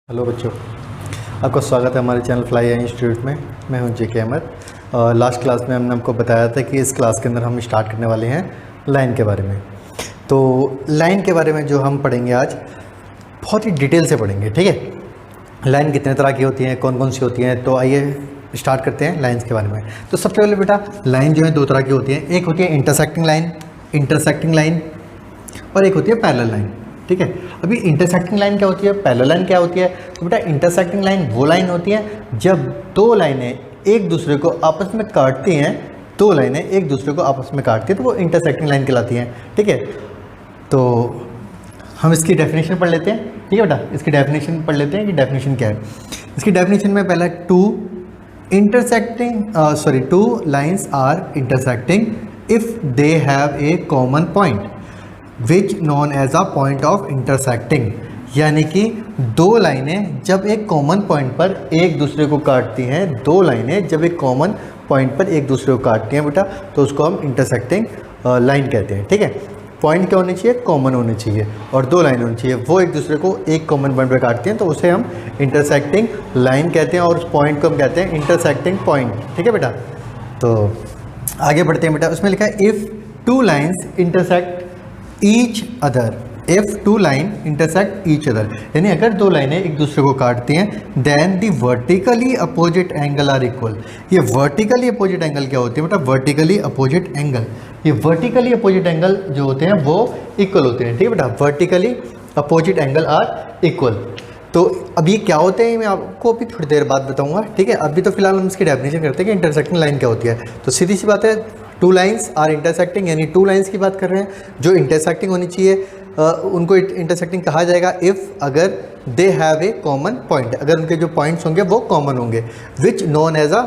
Hello बच्चों, आपका स्वागत है हमारे चैनल फ्लाई आई इंस्टीट्यूट में। मैं हूं जेके अहमद। लास्ट क्लास में हमने आपको बताया था कि इस क्लास के अंदर हम स्टार्ट करने वाले हैं लाइन के बारे में। तो लाइन के बारे में जो हम पढ़ेंगे आज बहुत ही डिटेल से पढ़ेंगे, ठीक है। लाइन कितने तरह की होती हैं, कौन कौन सी होती हैं, तो आइए स्टार्ट करते हैं लाइन्स के बारे में। तो सबसे पहले बेटा लाइन जो है दो तरह की होती है, एक होती है इंटरसेक्टिंग लाइन और एक होती है पैरेलल लाइन, ठीक है। अभी इंटरसेक्टिंग लाइन क्या होती है, पैरेलल लाइन क्या होती है? तो बेटा इंटरसेक्टिंग लाइन वो लाइन होती है जब दो लाइनें एक दूसरे को आपस में काटती हैं, दो लाइनें एक दूसरे को आपस में काटती हैं तो वो इंटरसेक्टिंग लाइन कहलाती हैं, ठीक है। तो हम इसकी डेफिनेशन पढ़ लेते हैं, ठीक है बेटा। इसकी डेफिनेशन पढ़ लेते हैं कि डेफिनेशन क्या है। इसकी डेफिनेशन में पहला two lines are intersecting if they have a common point which known as a point of intersecting, यानी कि दो लाइनें जब एक कॉमन पॉइंट पर एक दूसरे को काटती हैं, दो लाइनें जब एक कॉमन पॉइंट पर एक दूसरे को काटती हैं बेटा, तो उसको हम इंटरसेक्टिंग लाइन कहते हैं, ठीक है। पॉइंट क्या होने चाहिए? कॉमन होने चाहिए, और दो लाइन होनी चाहिए, वो एक दूसरे को एक कॉमन पॉइंट पर काटती हैं तो उसे हम इंटरसेक्टिंग लाइन कहते हैं, और उस पॉइंट को हम कहते हैं इंटरसेक्टिंग पॉइंट, ठीक है बेटा। तो आगे बढ़ते हैं बेटा। उसमें लिखा है if two lines intersect each other, if two line intersect each other, यानी अगर दो लाइनें एक दूसरे को काटती हैं, then the vertically opposite angle are equal. ये वर्टिकली अपोजिट एंगल क्या होती है बेटा? वर्टिकली अपोजिट एंगल, ये वर्टिकली अपोजिट एंगल जो होते हैं वो इक्वल होते हैं, ठीक है बेटा। Vertically opposite angle are equal. तो अब ये क्या होते हैं मैं आपको अभी थोड़ी देर बाद बताऊंगा, ठीक है। अभी तो फिलहाल हम इसकी डेफिनेशन करते हैं कि इंटरसेक्टिंग लाइन क्या होती है। तो सीधी सी बात है, टू लाइन्स आर इंटरसेक्टिंग, यानी टू लाइन्स की बात कर रहे हैं जो इंटरसेक्टिंग होनी चाहिए, उनको इंटरसेक्टिंग कहा जाएगा इफ़ अगर they have a common point, अगर उनके जो पॉइंट्स होंगे वो कॉमन होंगे, which known as a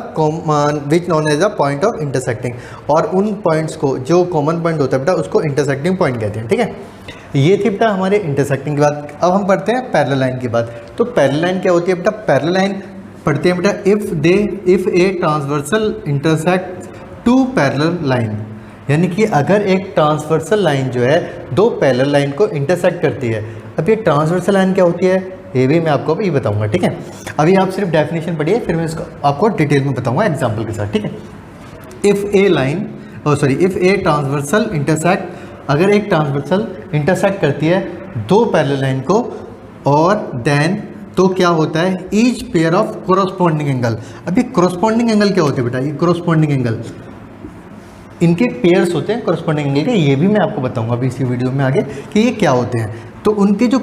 point of intersecting, और उन पॉइंट्स को जो कॉमन पॉइंट होता है बेटा उसको इंटरसेक्टिंग पॉइंट कहते हैं, ठीक है। ये थी बेटा हमारे इंटरसेक्टिंग की बात। अब हम पढ़ते हैं पैरेलल लाइन की बात। तो पैरेलल लाइन क्या होती है बेटा? पैरेलल लाइन पढ़ते हैं बेटा if a transversal intersect two parallel line, यानी कि अगर एक ट्रांसवर्सल लाइन जो है दो पैरेलल लाइन को इंटरसेक्ट करती है। अब ये ट्रांसवर्सल लाइन क्या होती है ये भी मैं आपको अभी बताऊंगा, ठीक है। अभी आप सिर्फ डेफिनेशन पढ़िए, फिर मैं इसको आपको डिटेल में बताऊंगा एग्जांपल के साथ, ठीक है। इफ़ ए ट्रांसवर्सल इंटरसेक्ट, अगर एक ट्रांसवर्सल इंटरसेक्ट करती है दो पैरेलल लाइन को, और देन तो क्या होता है each pair of corresponding angle. अभी कोरोस्पॉन्डिंग एंगल क्या होते हैं बेटा? ये कोरोस्पॉन्डिंग एंगल, इनके पेयर्स होते हैं कोरोस्पॉन्डिंग एंगल के, ये भी मैं आपको बताऊंगा अभी इसी वीडियो में आगे कि ये क्या होते हैं। तो उनके जो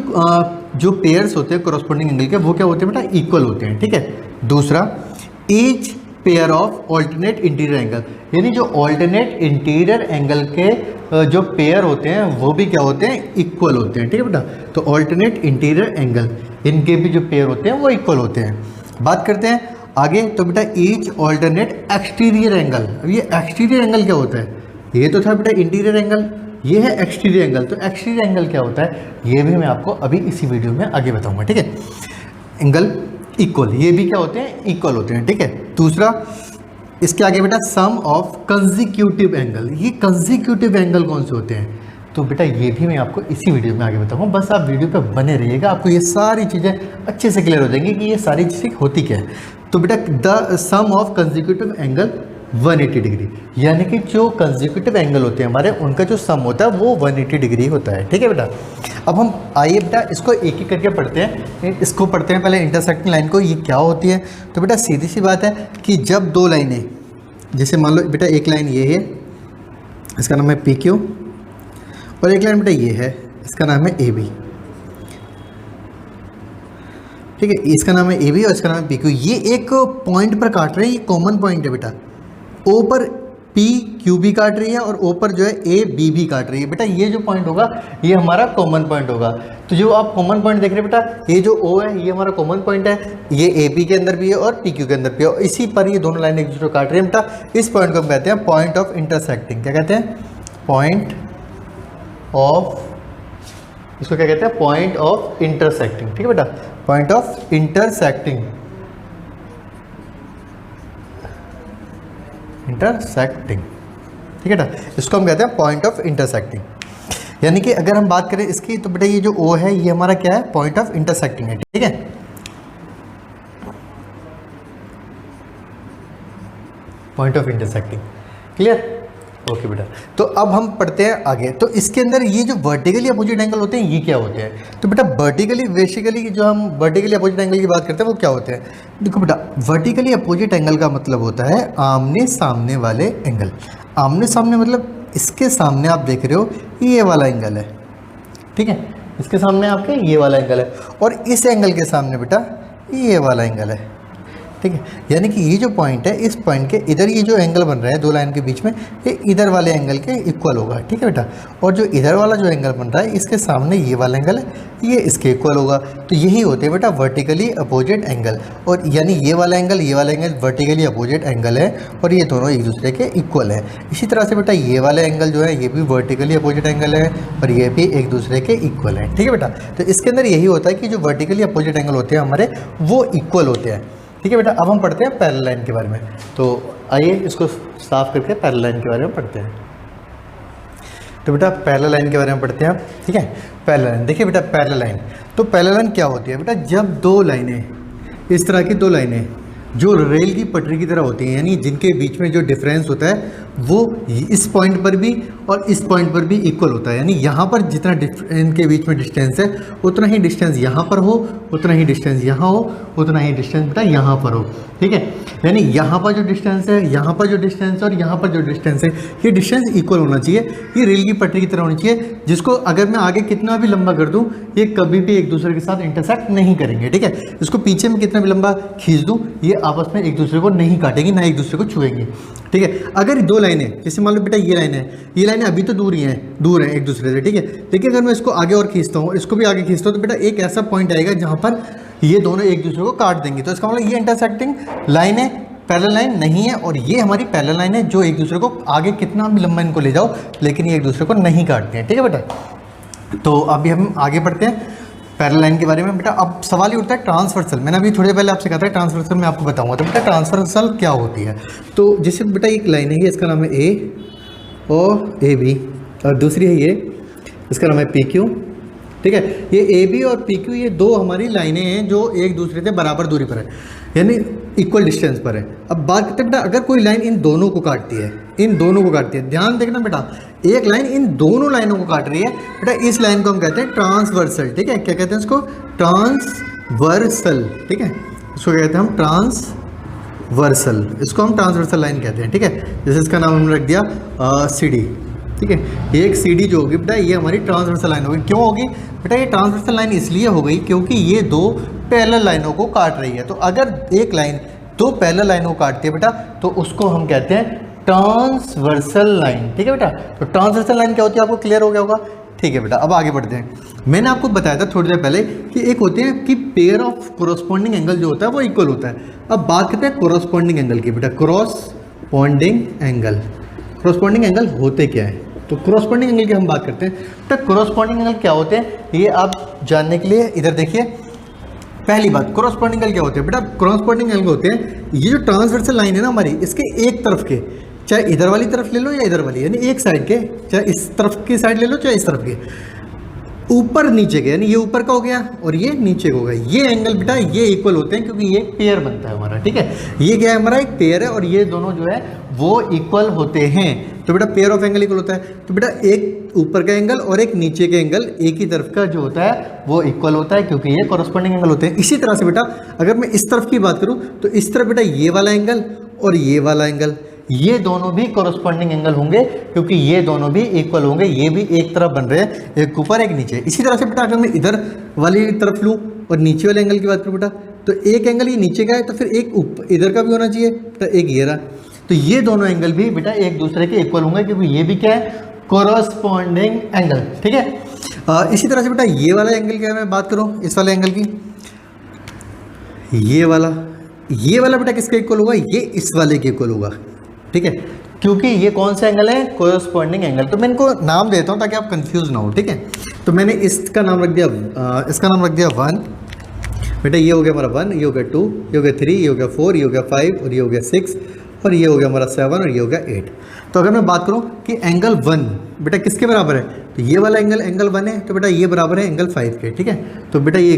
पेयर्स होते हैं कोरोस्पॉन्डिंग एंगल के वो क्या होते हैं बेटा? इक्वल होते हैं, ठीक है। दूसरा, each pair of alternate interior angle, यानी जो ऑल्टरनेट इंटीरियर एंगल के जो पेयर होते हैं वो भी क्या होते हैं? इक्वल होते हैं, ठीक है बेटा। तो ऑल्टरनेट इंटीरियर एंगल, इनके भी जो पेयर होते हैं वो इक्वल होते हैं। बात करते हैं आगे। तो बेटा ईच ऑल्टरनेट एक्सटीरियर एंगल, अब ये एक्सटीरियर एंगल क्या होता है? ये तो था बेटा इंटीरियर एंगल, ये है एक्सटीरियर एंगल। तो एक्सटीरियर एंगल क्या होता है ये भी मैं आपको अभी इसी वीडियो में आगे बताऊंगा, ठीक है। एंगल इक्वल, ये भी क्या होते हैं? इक्वल होते हैं, ठीक है। दूसरा, इसके आगे बेटा सम ऑफ कंसेक्यूटिव एंगल, ये कंसेक्यूटिव एंगल कौन से होते हैं? तो बेटा ये भी मैं आपको इसी वीडियो में आगे बताऊंगा, बस आप वीडियो पे बने रहिएगा, आपको ये सारी चीज़ें अच्छे से क्लियर हो जाएंगी कि ये सारी चीज़ें होती क्या है। तो बेटा the sum of consecutive angle 180 degree, यानी कि जो कंसेक्यूटिव एंगल होते हैं हमारे उनका जो सम होता है वो 180 डिग्री होता है, ठीक है बेटा। अब हम आइए बेटा इसको एक एक करके पढ़ते हैं। इसको पढ़ते हैं पहले इंटरसेक्टिंग लाइन को, ये क्या होती है। तो बेटा सीधी सी बात है कि जब दो लाइनें, जैसे मान लो बेटा एक लाइन ये है, इसका नाम है PQ, और एक लाइन बेटा ये है, इसका नाम है AB, ठीक है। इसका नाम है AB और इसका नाम है PQ। ये एक पॉइंट पर काट रहे हैं, ये कॉमन पॉइंट है बेटा। O पर PQ भी काट रही है और O पर जो है AB भी काट रही है बेटा। ये जो पॉइंट होगा ये हमारा कॉमन पॉइंट होगा। तो जो आप कॉमन पॉइंट देख रहे हैं बेटा, ये जो O है ये हमारा कॉमन पॉइंट है, ये AB के अंदर भी है और PQ के अंदर भी है, और इसी पर ये दोनों लाइनें एक दूसरे को काट रही है बेटा। इस पॉइंट को हम कहते हैं पॉइंट ऑफ इंटरसेक्टिंग। क्या कहते हैं? पॉइंट ऑफ, इसको क्या कहते हैं? पॉइंट ऑफ इंटरसेक्टिंग, ठीक है बेटा। पॉइंट ऑफ इंटरसेक्टिंग, ठीक है बेटा, इसको हम कहते हैं पॉइंट ऑफ इंटरसेक्टिंग। यानी कि अगर हम बात करें इसकी, तो बेटा ये जो O है ये हमारा क्या है? पॉइंट ऑफ इंटरसेक्टिंग है, ठीक है। Point of intersecting. Clear? Okay बेटा, तो अब हम पढ़ते हैं आगे। तो इसके अंदर ये जो वर्टिकली अपोजिट एंगल होते हैं ये क्या होते हैं? तो बेटा वर्टिकली बेसिकली जो हम वर्टिकली अपोजिट एंगल की बात करते हैं वो क्या होते हैं? देखो बेटा, वर्टिकली अपोजिट एंगल का मतलब होता है आमने सामने वाले एंगल। आमने सामने मतलब इसके सामने आप देख रहे हो ये वाला एंगल है, ठीक है, इसके सामने आपके ये वाला एंगल है, और इस एंगल के सामने बेटा ये वाला एंगल है, ठीक है। यानी कि ये जो पॉइंट है, इस पॉइंट के इधर ये जो एंगल बन रहा है दो लाइन के बीच में, ये इधर वाले एंगल के इक्वल होगा, ठीक है बेटा। और जो इधर वाला जो एंगल बन रहा है इसके सामने ये वाला एंगल है, ये इसके इक्वल होगा। तो यही होते हैं बेटा वर्टिकली अपोजिट एंगल। और यानी ये वाला एंगल वर्टिकली अपोजिट एंगल है, और ये दोनों एक दूसरे के इक्वल है। इसी तरह से बेटा ये वाला एंगल जो है ये भी वर्टिकली अपोजिट एंगल है, और ये भी एक दूसरे के इक्वल है, ठीक है बेटा। तो इसके अंदर यही होता है कि जो वर्टिकली अपोजिट एंगल होते हैं हमारे वो इक्वल होते हैं, ठीक है बेटा। अब हम पढ़ते हैं पैरेलल लाइन के बारे में। तो आइए इसको साफ करके पैरेलल लाइन के बारे में पढ़ते हैं। तो बेटा पैरेलल लाइन के बारे में पढ़ते हैं, ठीक है। पैरेलल लाइन, देखिए बेटा पैरेलल लाइन, तो पैरेलल लाइन क्या होती है बेटा? जब दो लाइनें, इस तरह की दो लाइनें जो रेल की पटरी की तरह होती हैं, यानी जिनके बीच में जो डिफरेंस होता है वो इस पॉइंट पर भी और इस पॉइंट पर भी इक्वल होता है। यानी यहाँ पर जितना इनके बीच में डिस्टेंस है उतना ही डिस्टेंस यहाँ पर हो, उतना ही डिस्टेंस यहाँ हो, उतना ही डिस्टेंस बेटा यहाँ पर हो, ठीक है। यानी यहाँ पर जो डिस्टेंस है, यहाँ पर जो डिस्टेंस है और यहाँ पर जो डिस्टेंस है, ये डिस्टेंस इक्वल होना चाहिए। ये रेल की पटरी की तरह होनी चाहिए, जिसको अगर मैं आगे कितना भी लंबा कर दूँ ये कभी भी एक दूसरे के साथ इंटरसेक्ट नहीं करेंगे, ठीक है। इसको पीछे में कितना भी लंबा खींच दूँ ये आपस में एक दूसरे को नहीं काटेंगी, ना एक दूसरे को छुएंगी, ठीक है। अगर दो लाइनें, जैसे मान लो बेटा ये लाइन है, ये लाइनें अभी तो दूर हैं एक दूसरे से, ठीक है। लेकिन अगर मैं इसको आगे और खींचता हूँ, इसको भी आगे खींचता हूँ, तो बेटा एक ऐसा पॉइंट आएगा जहाँ पर ये दोनों एक दूसरे को काट देंगे। तो इसका मतलब ये इंटरसेक्टिंग लाइन है, पैरेलल लाइन नहीं है, और ये हमारी पैरेलल लाइन है जो एक दूसरे को आगे कितना भी लंबा इनको ले जाओ लेकिन ये एक दूसरे को नहीं काटते हैं, ठीक है बेटा। तो अभी हम आगे बढ़ते हैं पैरेलल लाइन के बारे में। बेटा अब सवाल ये उठता है ट्रांसवर्सल। मैंने अभी थोड़ी देर पहले आपसे कहा था ट्रांसवर्सल मैं आपको बताऊंगा। तो बेटा ट्रांसवर्सल क्या होती है? तो जैसे बेटा एक लाइन है, इसका नाम है ए और ए बी, और दूसरी है ये, इसका नाम है पी क्यू, ठीक है। ये ए बी और पी क्यू ये दो हमारी लाइनें हैं जो एक दूसरे से बराबर दूरी पर है, यानी इक्वल डिस्टेंस पर है। अब बात करते हैं बेटा अगर कोई लाइन इन दोनों को काटती है, इन दोनों को काटती है, ध्यान देखना बेटा, एक लाइन इन दोनों लाइनों को काट रही है बेटा, इस लाइन को हम कहते हैं ट्रांसवर्सल, ठीक है। क्या कहते हैं इसको? ट्रांसवर्सल, ठीक है। इसको कहते हैं हम ट्रांसवर्सल, इसको हम ट्रांसवर्सल लाइन कहते हैं, ठीक है। जैसे इसका नाम हमने रख दिया सी डी, ठीक है। एक सी डी जो होगी बेटा ये हमारी ट्रांसवर्सल लाइन होगी। क्यों होगी बेटा? ये ट्रांसवर्सल लाइन इसलिए हो गई क्योंकि ये दो पैरेलल लाइनों को काट रही है। तो अगर एक लाइन दो पैरेलल लाइनों को काटती है बेटा तो उसको हम कहते हैं ट्रांसवर्सल लाइन, ठीक है बेटा। तो ट्रांसवर्सल लाइन क्या होती है आपको क्लियर हो गया होगा, ठीक है बेटा। अब आगे बढ़ते हैं। मैंने आपको बताया था थोड़ी देर पहले कि एक होते हैं कि पेयर ऑफ कोरोस्पोंडिंग एंगल जो होता है वो इक्वल होता है। अब बात करते हैं कोरोस्पोंडिंग एंगल की बेटा। कोरोस्पोंडिंग एंगल होते क्या है? तो कोरोस्पोंडिंग एंगल की हम बात करते हैं बेटा। कोरोस्पोंडिंग एंगल क्या होते हैं ये आप जानने के लिए इधर देखिए। पहली बात, कोरोस्पोंडिंग एंगल क्या होते हैं बेटा? कोरोस्पोंडिंग एंगल होते हैं ये जो ट्रांसवर्सल लाइन है ना हमारी, इसके एक तरफ के, चाहे इधर वाली तरफ ले लो या इधर वाली, यानी एक साइड के, चाहे इस तरफ की साइड ले लो चाहे इस तरफ के, ऊपर नीचे के, यानी ये ऊपर का हो गया और ये नीचे का हो गया, ये एंगल बेटा ये इक्वल होते हैं क्योंकि ये पेयर बनता है हमारा, ठीक है। ये क्या है हमारा? एक पेयर है और ये दोनों जो है वो इक्वल होते हैं। तो बेटा पेयर ऑफ एंगल इक्वल होता है। तो बेटा एक ऊपर का एंगल और एक नीचे का एंगल एक ही तरफ का जो होता है वो इक्वल होता है क्योंकि ये कोरोस्पोंडिंग एंगल होते हैं। इसी तरह से बेटा अगर मैं इस तरफ की बात करूं तो इस तरफ बेटा ये वाला एंगल और ये वाला एंगल ये दोनों भी कोरोस्पोंडिंग एंगल होंगे क्योंकि ये दोनों भी इक्वल होंगे, ये भी एक तरफ बन रहे हैं, एक ऊपर एक नीचे। इसी तरह से बेटा अगर मैं इधर वाली तरफ लूँ और नीचे वाले एंगल की बात करूँ बेटा तो एक एंगल ये नीचे का है तो फिर एक इधर का भी होना चाहिए बेटा, एक ये रहा। तो ये दोनों एंगल भी बेटा एक दूसरे के इक्वल होंगे क्योंकि ये भी क्या है? कोरोस्पोंडिंग एंगल, ठीक है। इसी तरह से बेटा ये वाला एंगल की मैं बात करूँ, इस वाले एंगल की, ये वाला बेटा किसका इक्वल होगा? ये इस वाले के इक्वल होगा, ठीक है, क्योंकि ये कौन सा एंगल है? Corresponding angle. तो मैं इनको नाम देता हूँ ताकि आप कंफ्यूज ना हो, ठीक है। तो मैंने इसका नाम रख दिया, इसका नाम रख दिया 1 बेटा, ये हो गया हमारा 1, ये हो गया 2, ये हो गया 3, ये हो गया 4, ये हो गया 5 और ये हो गया 6 और ये हो गया हमारा 7 और ये हो गया 8। तो अगर मैं बात करूँ कि एंगल 1 बेटा किसके बराबर है, तो ये वाला एंगल 1 है, तो बेटा ये बराबर है एंगल 5 के, ठीक है। तो बेटा ये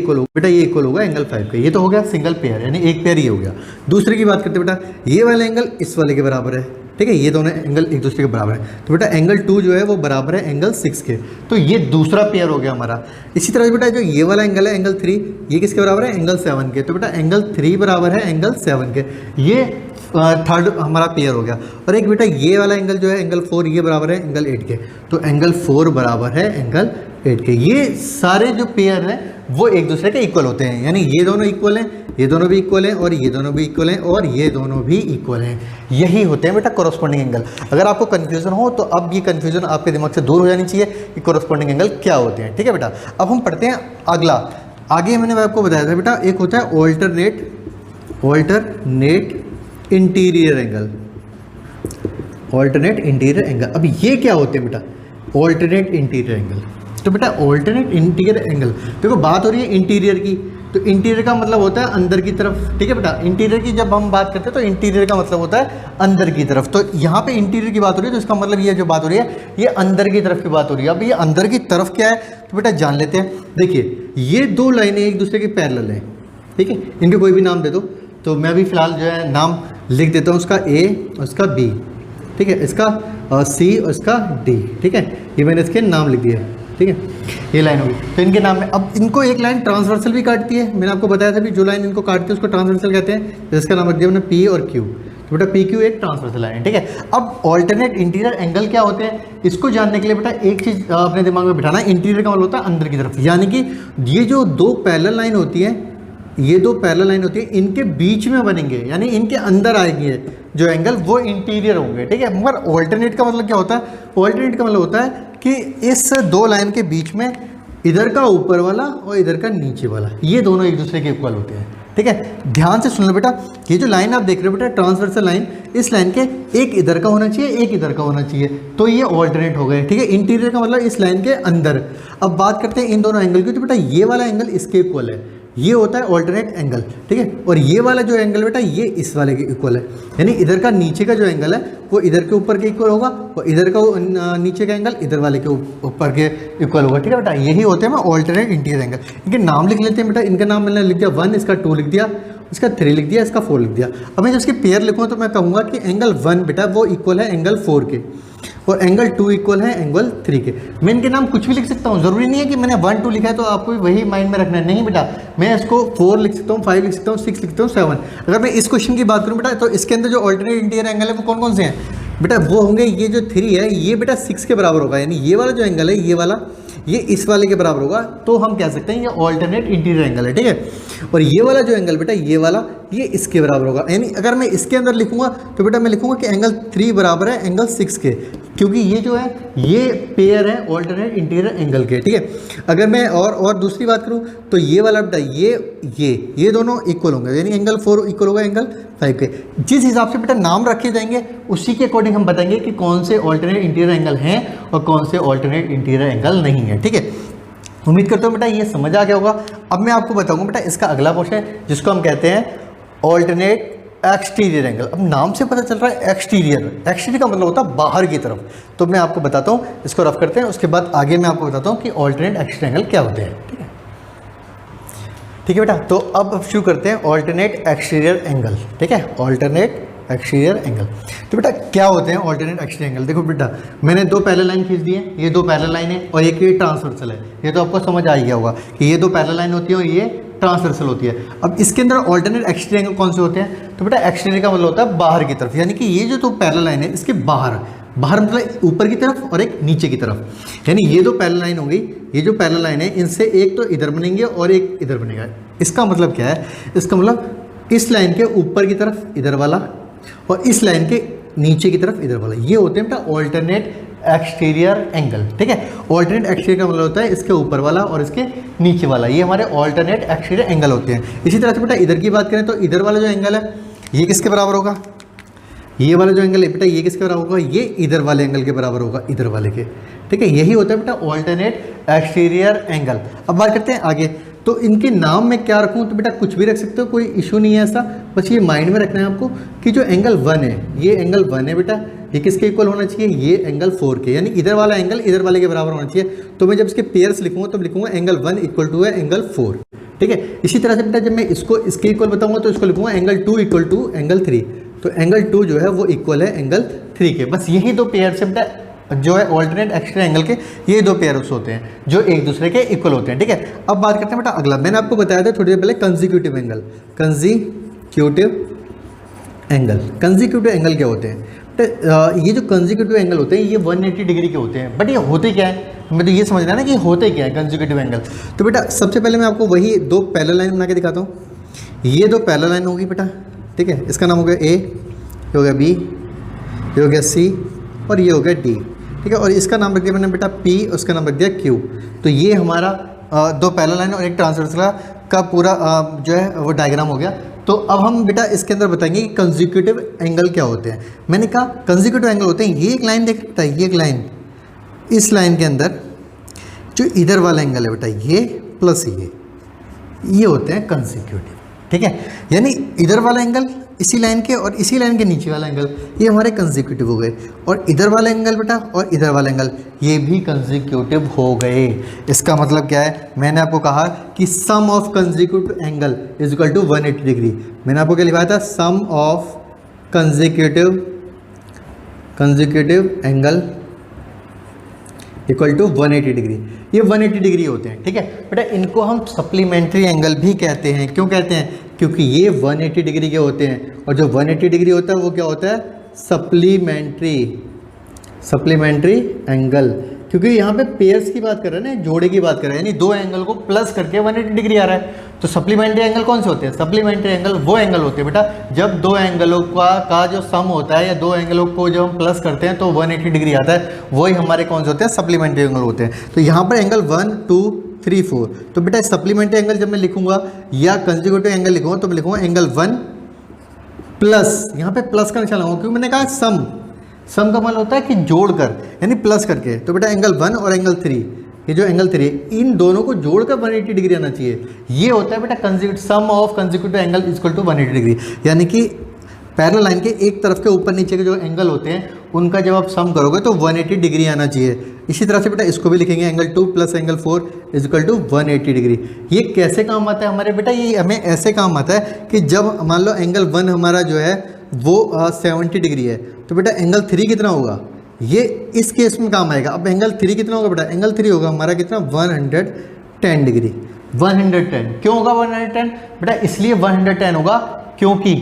इक्वल होगा एंगल 5 के। ये तो हो गया सिंगल पेयर, यानी एक पेयर ये हो गया। दूसरे की बात करते हैं बेटा, ये वाला एंगल इस वाले के बराबर है, ठीक है, ये दोनों एंगल एक दूसरे के बराबर है। तो बेटा एंगल 2 जो है वो बराबर है एंगल 6 के, तो ये दूसरा पेयर हो गया हमारा। इसी तरह बेटा जो ये वाला एंगल है एंगल 3, ये किसके बराबर है, एंगल 7 के। तो बेटा एंगल 3 बराबर है एंगल 7 के, ये थर्ड हमारा पेयर हो गया। और एक बेटा ये वाला एंगल जो है एंगल 4, ये बराबर है एंगल 8 के, तो एंगल 4 बराबर है एंगल 8 के। ये सारे जो पेयर हैं वो एक दूसरे के इक्वल होते हैं, यानी ये दोनों इक्वल हैं, ये दोनों भी इक्वल हैं, और ये दोनों भी इक्वल हैं, और ये दोनों भी इक्वल हैं। यही होते हैं बेटा कोरस्पॉन्डिंग एंगल। अगर आपको कन्फ्यूजन हो तो अब ये कन्फ्यूजन आपके दिमाग से दूर हो जानी चाहिए कि कोरस्पॉन्डिंग एंगल क्या होते हैं, ठीक है बेटा। अब हम पढ़ते हैं अगला। आगे मैंने आपको बताया था बेटा, एक होता है alternate interior angle, alternate interior angle. अब ये क्या होते हैं बेटा, ऑल्टरनेट इंटीरियर एंगल। तो बेटा ऑल्टरनेट इंटीरियर एंगल, देखो बात हो रही है इंटीरियर की, तो इंटीरियर का मतलब होता है अंदर की तरफ, ठीक है बेटा। इंटीरियर की जब हम बात करते हैं तो इंटीरियर का मतलब होता है अंदर की तरफ। तो यहाँ पे इंटीरियर की बात हो रही है, तो इसका मतलब ये जो बात हो रही है ये अंदर की तरफ की बात हो रही है। अब ये अंदर की तरफ क्या है, तो बेटा जान लेते हैं। देखिए ये दो लाइनें एक दूसरे के पैरेलल हैं, ठीक है, इनके कोई भी नाम दे दो। तो मैं भी फिलहाल जो है नाम लिख देता हूँ, उसका ए और उसका बी, ठीक है, इसका सी और इसका डी, ठीक है, ये मैंने इसके नाम लिख दिए, ठीक है, ये लाइन होगी। तो इनके नाम में अब इनको एक लाइन ट्रांसवर्सल भी काटती है, मैंने आपको बताया था भी जो लाइन इनको काटती है उसको ट्रांसवर्सल कहते हैं, जिसका नाम रख दिया मैंने पी और क्यू। तो बेटा पी क्यू एक ट्रांसवर्सल लाइन है, ठीक है। अब ऑल्टरनेट इंटीरियर एंगल क्या होते हैं, इसको जानने के लिए बेटा एक चीज़ अपने दिमाग में बिठाना, इंटीरियर का मतलब होता है अंदर की तरफ, यानी कि ये जो दो पैरेलल लाइन होती है, ये दो पैरेलल लाइन होती है, इनके बीच में बनेंगे, यानी इनके अंदर आएंगे जो एंगल, वो इंटीरियर होंगे, ठीक है। मगर ऑल्टरनेट का मतलब क्या होता है, ऑल्टरनेट का मतलब होता है कि इस दो लाइन के बीच में इधर का ऊपर वाला और इधर का नीचे वाला, ये दोनों एक दूसरे के इक्वल होते हैं, ठीक है। ध्यान से सुन लो बेटा, ये जो लाइन आप देख रहे हो बेटा ट्रांसवर्सल लाइन, इस लाइन के एक इधर का होना चाहिए, एक इधर का होना चाहिए, तो ये ऑल्टरनेट हो गए, ठीक है। इंटीरियर का मतलब इस लाइन के अंदर। अब बात करते हैं इन दोनों एंगल की, तो बेटा ये वाला एंगल इसके इक्वल है, ये होता है ऑल्टरनेट एंगल, ठीक है। और ये वाला जो एंगल बेटा ये इस वाले के इक्वल है, यानी इधर का नीचे का जो एंगल है वो इधर के ऊपर के इक्वल होगा, और इधर का नीचे का एंगल इधर वाले के ऊपर के इक्वल होगा, ठीक है बेटा। यही होते हैं ऑल्टरनेट इंटीरियर एंगल। इनके नाम लिख लेते हैं बेटा, इनका नाम मैंने लिख दिया 1, इसका 2 लिख दिया, इसका 3 लिख दिया, इसका 4 लिख दिया। अब मैं जब इसके पेयर लिखूँ तो मैं कहूँगा कि एंगल 1 बेटा वो इक्वल है एंगल 4 के, और एंगल 2 इक्वल है एंगल 3 के। मैं इनके नाम कुछ भी लिख सकता हूँ, ज़रूरी नहीं है कि मैंने 1 2 लिखा है तो आपको वही माइंड में रखना है, नहीं बेटा। मैं इसको 4 लिख सकता हूँ, 5 लिख सकता हूँ, 6 लिख सकता हूँ, 7। अगर मैं इस क्वेश्चन की बात करूँ बेटा, तो इसके अंदर जो ऑल्टरनेट इंटीरियर एंगल है वो कौन कौन से हैं बेटा, वो होंगे ये जो 3 है ये बेटा 6 के बराबर होगा, यानी ये वाला जो एंगल है ये वाला ये इस वाले के बराबर होगा, तो हम कह सकते हैं ये ऑल्टरनेट इंटीरियर एंगल है, ठीक है। और ये वाला जो एंगल बेटा ये वाला ये इसके बराबर होगा, यानी अगर मैं इसके अंदर लिखूंगा तो बेटा मैं लिखूंगा कि एंगल 3 बराबर है एंगल 6 के, क्योंकि ये जो है ये पेयर है ऑल्टरनेट इंटीरियर एंगल के, ठीक है। अगर मैं और दूसरी बात करूं तो ये वाला बेटा ये दोनों इक्वल होंगे, यानी एंगल 4 इक्वल होगा एंगल 5 के। जिस हिसाब से बेटा नाम रखे जाएंगे उसी के अकॉर्डिंग हम बताएंगे कि कौन से ऑल्टरनेट इंटीरियर एंगल हैं और कौन से ऑल्टरनेट इंटीरियर एंगल नहीं है, ठीक है। उम्मीद करता हूँ बेटा ये समझ आ गया होगा। अब मैं आपको बताऊंगा बेटा इसका अगला क्वेश्चन है जिसको हम कहते हैं ऑल्टरनेट एक्सटीरियर एंगल। अब नाम से पता चल रहा है एक्सटीरियर का मतलब होता है बाहर की तरफ। तो मैं आपको बताता हूँ, इसको रफ करते हैं, उसके बाद आगे मैं आपको बताता हूँ कि ऑल्टरनेट एक्सटीरियर एंगल क्या होते हैं, ठीक है बेटा। तो अब शुरू करते हैं ऑल्टरनेट एक्सटीरियर एंगल, ठीक है, ऑल्टरनेट एक्सटीरियर एंगल। तो बेटा क्या होते हैं ऑल्टरनेट एक्सटीरियर एंगल, देखो बेटा मैंने दो पैरेलल लाइन खींच दी है, ये दो पैरेलल लाइन है और एक ये ट्रांसवर्सल है, ये तो आपको समझ आ गया होगा कि ये दो पैरेलल लाइन होती है और ये ट्रांसवर्सल होती है। अब इसके अंदर ऑल्टरनेट एक्सटीरियर एंगल कौन से होते हैं, तो बेटा एक्सटीरियर का मतलब होता है बाहर की तरफ, यानी कि ये जो दो पैरेलल लाइन है इसके बाहर मतलब ऊपर की तरफ और एक नीचे की तरफ, यानी ये दो पैरेलल लाइन होंगी, ये जो पैरेलल लाइन है इनसे एक तो इधर बनेंगे और एक इधर बनेगा। इसका मतलब क्या है, इसका मतलब इस लाइन के ऊपर की तरफ इधर वाला और इस लाइन के नीचे की तरफ इधर वाला, ये होते हैं बेटा ऑल्टरनेट एक्सटीरियर एंगल, ठीक है। ऑल्टरनेट एक्सटीरियर का मतलब होता है इसके ऊपर वाला और इसके नीचे वाला, ये हमारे ऑल्टरनेट एक्सटीरियर एंगल होते हैं। इसी तरह से बेटा इधर की बात करें तो इधर वाला जो एंगल है ये किसके बराबर होगा, ये वाला जो एंगल है बेटा ये किसके बराबर होगा, ये इधर वाले एंगल के बराबर होगा, इधर वाले के, ठीक है। यही होता है बेटा ऑल्टरनेट एक्सटीरियर एंगल। अब बात करते हैं आगे, तो इनके नाम में क्या रखूँ, तो बेटा कुछ भी रख सकते हो, कोई इशू नहीं है ऐसा। बस ये माइंड में रखना है आपको कि जो एंगल 1 है, ये एंगल 1 है बेटा, ये किसके इक्वल होना चाहिए, ये एंगल 4 के, यानी इधर वाला एंगल इधर वाले के बराबर होना चाहिए। तो मैं जब इसके पेयर्स लिखूंगा तो लिखूंगा एंगल 1 इक्वल टू है एंगल 4, ठीक है। इसी तरह से बेटा जब मैं इसको इसके इक्वल बताऊंगा तो इसको लिखूंगा एंगल 2 इक्वल टू एंगल 3, तो एंगल 2 जो है वो इक्वल है एंगल 3 के। बस यही दो पेयर से बेटा जो है ऑल्टरनेट एक्स्ट्रा एंगल के ये दो पेयर्स होते हैं जो एक दूसरे के इक्वल होते हैं, ठीक है। अब बात करते हैं बेटा अगला, मैंने आपको बताया था थोड़ी देर पहले कंसेक्यूटिव एंगल। कंसेक्यूटिव एंगल क्या होते हैं, ये जो कंसेक्यूटिव एंगल होते हैं ये 180 डिग्री के होते हैं। बट ये होते क्या है, हमें तो ये समझना है ना कि होते क्या है कंसेक्यूटिव एंगल। तो बेटा सबसे पहले मैं आपको वही दो पैरेलल लाइन बना के दिखाता हूँ। ये दो पैरेलल लाइन होगी बेटा, ठीक है, इसका नाम हो गया ए, ये हो गया बी, ये हो गया सी और ये हो गया डी, ठीक है। और इसका नाम रख दिया मैंने बेटा पी, उसका नाम रख दिया क्यू। तो ये हमारा दो पैरेलल लाइन और एक ट्रांसवर्सल का पूरा जो है वो डायग्राम हो गया। तो अब हम बेटा इसके अंदर बताएंगे कि कंसेक्यूटिव एंगल क्या होते हैं। मैंने कहा कंसेक्यूटिव एंगल होते हैं, ये एक लाइन देख बेटा, ये एक लाइन, इस लाइन के अंदर जो इधर वाला एंगल है बेटा ये प्लस ये होते हैं कंसेक्यूटिव, ठीक है। यानी इधर वाला एंगल इसी लाइन के और इसी लाइन के नीचे वाला एंगल ये हमारे कंसेक्यूटिव हो गए, और इधर वाला एंगल बेटा और इधर वाला एंगल ये भी कंसेक्यूटिव हो गए। इसका मतलब क्या है, मैंने आपको कहा कि sum of consecutive angle is equal to 180 degree. मैंने आपको क्या लिखा था, sum of consecutive angle equal to 180 degree. ये 180 डिग्री होते हैं, ठीक है बेटा। इनको हम सप्लीमेंट्री एंगल भी कहते हैं। क्यों कहते हैं, क्योंकि ये 180 डिग्री के होते हैं, और जो 180 डिग्री होता है वो क्या होता है, सप्लीमेंट्री एंगल। क्योंकि यहाँ पे पेयर्स की बात कर रहे हैं ना, जोड़े की बात कर रहे हैं, यानी दो एंगल को प्लस करके 180 डिग्री आ रहा है। तो सप्लीमेंट्री एंगल कौन से होते हैं, सप्लीमेंट्री एंगल वो एंगल होते हैं बेटा जब दो एंगलों का जो सम होता है या दो एंगलों को जब हम प्लस करते हैं तो 180 डिग्री आता है, वही हमारे कौन से होते हैं, सप्लीमेंट्री एंगल होते हैं। तो यहाँ पर एंगल 1 2 3 4, तो बेटा सप्लीमेंट्री एंगल जब मैं लिखूंगा या कंसेक्यूटिव एंगल लिखूंगा तो मैं लिखूंगा एंगल 1 प्लस, यहाँ पे प्लस का निशान लगाऊंगा क्योंकि मैंने कहा सम का मतलब होता है कि जोड़कर, यानी प्लस करके। तो बेटा एंगल 1 और एंगल 3, ये जो एंगल 3 इन दोनों को जोड़कर 180 डिग्री आना चाहिए। ये होता है बेटा sum of consecutive angle is equal to 180 degree. यानी कि पैरेलल लाइन के एक तरफ के ऊपर नीचे के जो एंगल होते हैं उनका जब आप सम करोगे तो 180 डिग्री आना चाहिए। इसी तरह से बेटा इसको भी लिखेंगे angle 2 plus angle 4 is equal to 180 degree. ये कैसे काम आता है हमारे बेटा, ये हमें ऐसे काम आता है कि जब मान लो एंगल 1 हमारा जो है वो 70 डिग्री है, तो बेटा एंगल 3 कितना होगा, ये इस केस में काम आएगा। अब एंगल 3 कितना होगा बेटा, एंगल 3 होगा हमारा कितना 110 डिग्री। 110 क्यों होगा 110 बेटा, इसलिए 110 होगा क्योंकि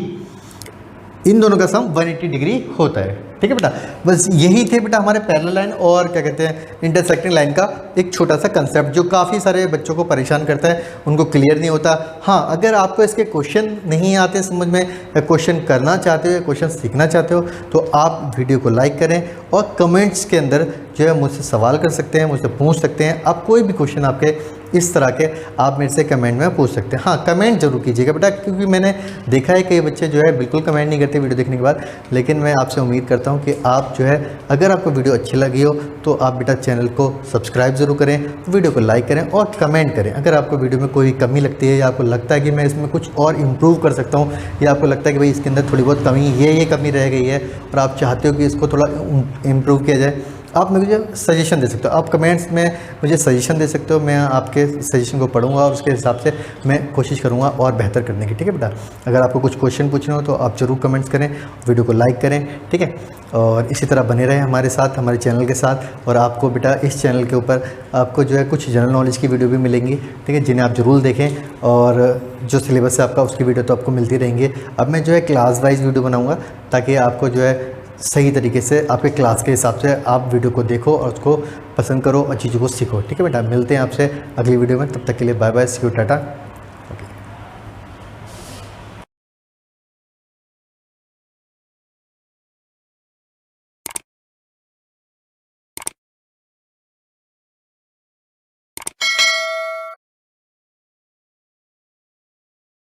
इन दोनों का सम 180 डिग्री होता है, ठीक है बेटा। बस यही थे बेटा हमारे पैरेलल लाइन और क्या कहते हैं इंटरसेक्टिंग लाइन का एक छोटा सा कंसेप्ट जो काफ़ी सारे बच्चों को परेशान करता है, उनको क्लियर नहीं होता। हाँ, अगर आपको इसके क्वेश्चन नहीं आते समझ में, क्वेश्चन करना चाहते हो, क्वेश्चन सीखना चाहते हो, तो आप वीडियो को लाइक करें और कमेंट्स के अंदर जो है मुझसे सवाल कर सकते हैं, मुझसे पूछ सकते हैं। आप कोई भी क्वेश्चन आपके इस तरह के आप मेरे से कमेंट में पूछ सकते हैं। हाँ, कमेंट जरूर कीजिएगा बेटा, क्योंकि मैंने देखा है कई बच्चे जो है बिल्कुल कमेंट नहीं करते वीडियो देखने के बाद। लेकिन मैं आपसे उम्मीद करता हूँ कि आप जो है अगर आपको वीडियो अच्छी लगी हो तो आप बेटा चैनल को सब्सक्राइब जरूर करें, वीडियो को लाइक करें और कमेंट करें। अगर आपको वीडियो में कोई कमी लगती है या आपको लगता है कि मैं इसमें कुछ और इम्प्रूव कर सकता हूँ, या आपको लगता है कि भाई इसके अंदर थोड़ी बहुत कमी ये कमी रह गई है और आप चाहते हो कि इसको थोड़ा इम्प्रूव किया जाए, आप मुझे सजेशन दे सकते हो। आप कमेंट्स में मुझे सजेशन दे सकते हो, मैं आपके सजेशन को पढ़ूंगा और उसके हिसाब से मैं कोशिश करूंगा और बेहतर करने की, ठीक है बेटा। अगर आपको कुछ क्वेश्चन पूछना हो तो आप ज़रूर कमेंट्स करें, वीडियो को लाइक करें, ठीक है। और इसी तरह बने रहें हमारे साथ, हमारे चैनल के साथ। और आपको बेटा इस चैनल के ऊपर आपको जो है कुछ जनरल नॉलेज की वीडियो भी मिलेंगी, ठीक है, जिन्हें आप ज़रूर देखें। और जो सिलेबस है आपका उसकी वीडियो तो आपको मिलती रहेंगी। अब मैं जो है क्लास वाइज वीडियो बनाऊँगा ताकि आपको जो है सही तरीके से आपके क्लास के हिसाब से आप वीडियो को देखो और उसको पसंद करो और चीज़ों को सीखो, ठीक है बेटा। मिलते हैं आपसे अगली वीडियो में, तब तक के लिए bye bye, see you, Tata.